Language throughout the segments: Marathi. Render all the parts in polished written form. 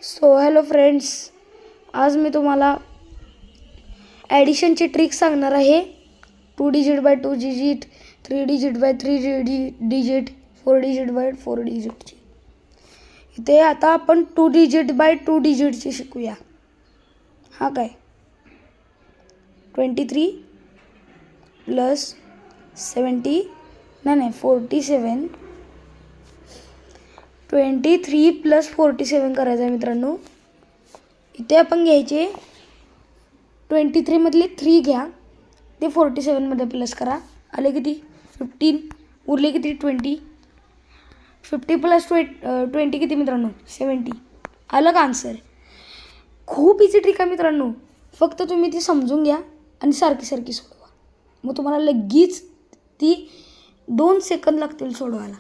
सो हॅलो फ्रेंड्स, आज मी तुम्हाला ॲडिशनची ट्रिक सांगणार आहे. 2 digit bye 2 digit, 3 digit bye 3 digit, 4 digit bye 4 डिजिटची. इथे आता आपण 2 डिजिट बाय 2 डिजिटची शिकूया. हा काय 23 प्लस 70 नाही 47, 23 प्लस 47 करायचं आहे मित्रांनो. इथे आपण घ्यायचे 23 मधले 3 घ्या, ते 47 मध्ये प्लस करा. आले किती 15, उरले किती 20. 50 प्लस 20 किती मित्रांनो 70. आलं का आन्सर? खूप इझी ट्रिक आहे मित्रांनो, फक्त तुम्ही ती समजून घ्या आणि सारखी सोडवा. मग तुम्हाला लगेच ती 2 सेकंद लागतील सोडवायला.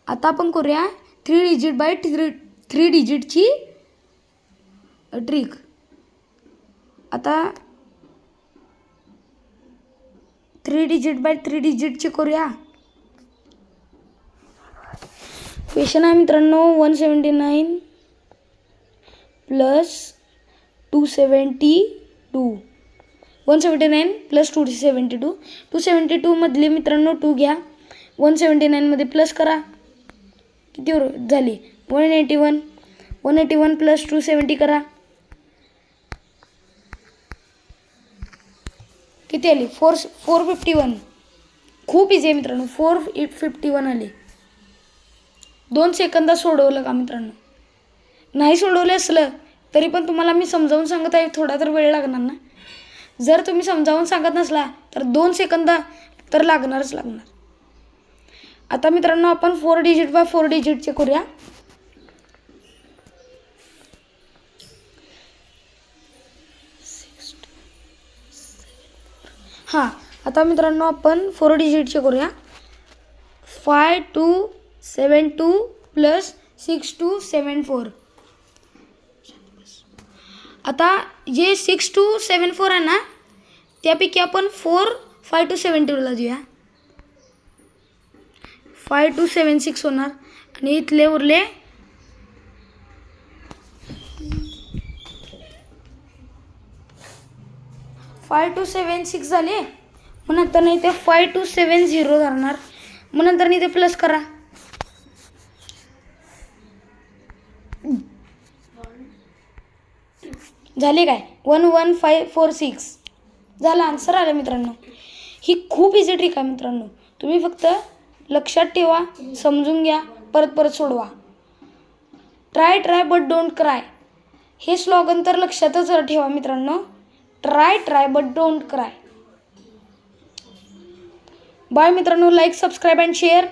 आता आपण करूया 3 डिजिट बाय 3 डिजिटची ट्रिक. आता 3 डिजिट बाय 3 डिजिटची करूया. क्वेश्चन आहे मित्रांनो 179 प्लस 272. 179 प्लस 272. 272 मधले मित्रांनो 2 घ्या, 179 मध्ये प्लस करा. किती झाली 181. 181 प्लस 270 करा. किती आली 451. खूप इझी आहे मित्रांनो, 451 आली. 2 सेकंदात सोडवलं का मित्रांनो? नाही सोडवलं असलं तरी पण तुम्हाला मी समजावून सांगत आहे, थोडा तर वेळ लागणार ना. जर तुम्ही समजावून सांगत नसला तर 2 सेकंद तर लागणारच. आता मित्रांनो आपण 4 डिजिट बाय 4 डिजिटचे करूया. हां, आता मित्रांनो आपण 4 डिजिटचे करूया. 5272 प्लस 6274. आता जे 6274 आहे ना, त्यापैकी आपण 5272ला देऊया. 5276 होणार आणि इथले उरले 5276 झाले. मग नंतर इथे 5270 धरणार. मग नंतर इथे प्लस करा. झाले काय 11546 झालं. आन्सर आलं मित्रांनो. ही खूप इझी ट्रिक आहे मित्रांनो, तुम्ही फक्त लक्षात ठेवा, समजून घ्या, परत सोडवा. ट्राय बट डोंट क्राय हे स्लोगन तर लक्षातच ठेवा मित्रांनो. Try but don't cry. Bye मित्रांनो. Like, subscribe and share.